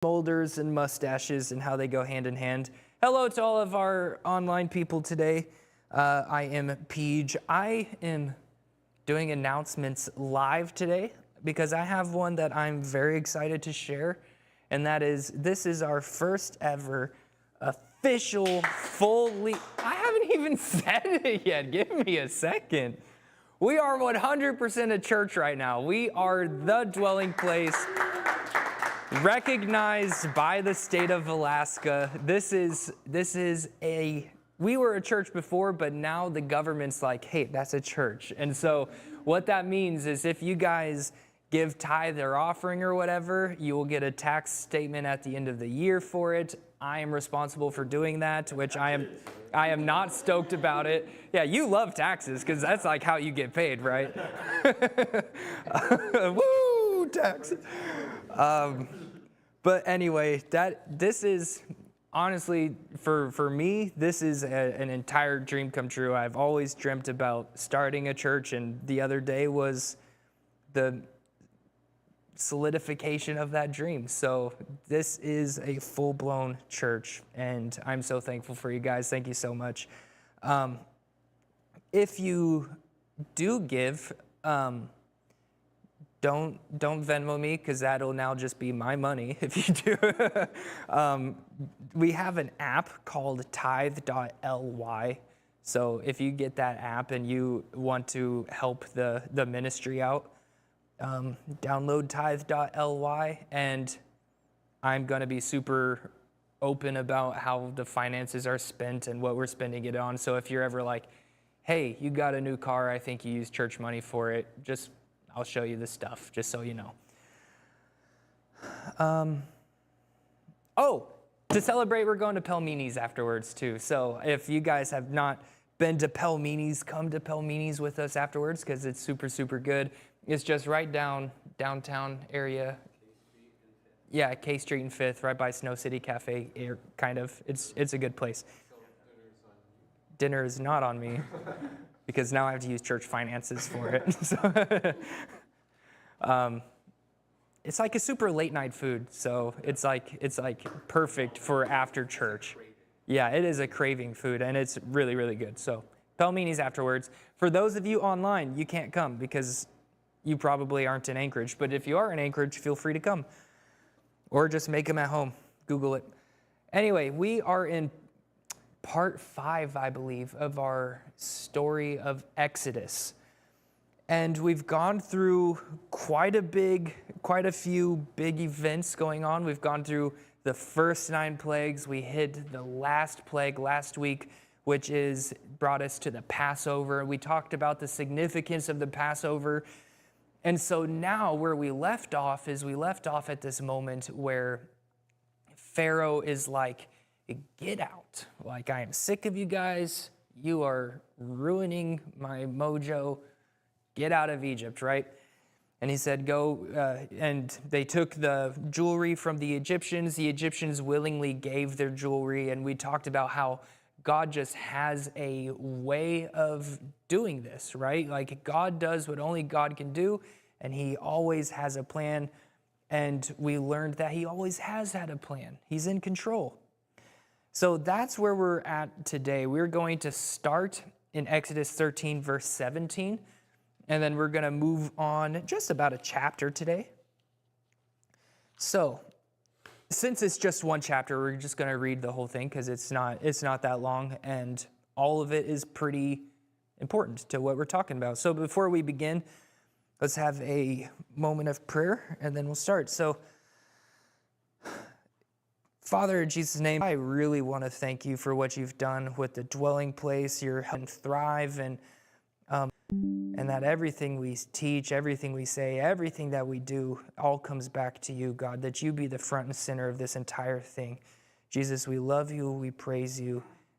Molders and mustaches and how they go hand in hand. Hello to all of our online people today. I am Peej. I am doing announcements live today because I have one that I'm very excited to share, and that is this is our first ever official fully. I haven't even said it yet. Give me a second. We are 100% a church right now. We are the dwelling place recognized by the state of Alaska. We were a church before, but now the government's like, hey, that's a church. And so what that means is if you guys give tithe or offering or whatever, you will get a tax statement at the end of the year for it. I am responsible for doing that, which I am not stoked about it. Yeah, you love taxes because that's like how you get paid, right? Woo, taxes. But anyway, this is honestly, for me, this is an entire dream come true. I've always dreamt about starting a church, and the other day was the solidification of that dream. So this is a full-blown church, and I'm so thankful for you guys. Thank you so much. If you do give, don't Venmo me, because that'll now just be my money if you do. We have an app called tithe.ly. So if you get that app and you want to help the ministry out, download tithe.ly, and I'm going to be super open about how the finances are spent and what we're spending it on. So if you're ever like, hey, you got a new car, I think you used church money for it, I'll show you the stuff, just so you know. To celebrate, we're going to Pelmini's afterwards, too. So if you guys have not been to Pelmini's, come to Pelmini's with us afterwards, because it's super, super good. It's just right downtown area. Yeah, K Street and 5th, right by Snow City Cafe, kind of. It's a good place. Dinner is not on me. Because now I have to use church finances for it. So, it's like a super late night food, so it's like perfect for after church. Yeah, it is a craving food, and it's really, really good. So Pelmini's afterwards. For those of you online, you can't come because you probably aren't in Anchorage. But if you are in Anchorage, feel free to come, or just make them at home. Google it. Anyway, we are in part 5, I believe, of our story of Exodus. And we've gone through quite a few big events going on. We've gone through the first 9 plagues. We hit the last plague last week, which brought us to the Passover. We talked about the significance of the Passover. And so now where we left off at this moment where Pharaoh is like, get out. Like, I am sick of you guys. You are ruining my mojo. Get out of Egypt, right? And he said, go. And they took the jewelry from the Egyptians. The Egyptians willingly gave their jewelry. And we talked about how God just has a way of doing this, right? Like, God does what only God can do. And he always has a plan. And we learned that he always has had a plan. He's in control. So that's where we're at today. We're going to start in Exodus 13, verse 17, and then we're going to move on just about a chapter today. So since it's just one chapter, we're just going to read the whole thing because it's not that long, and all of it is pretty important to what we're talking about. So before we begin, let's have a moment of prayer, and then we'll start. So Father, in Jesus' name, I really want to thank you for what you've done with the dwelling place, your help thrive, and that everything we teach, everything we say, everything that we do, all comes back to you, God, that you be the front and center of this entire thing. Jesus, we love you, we praise you.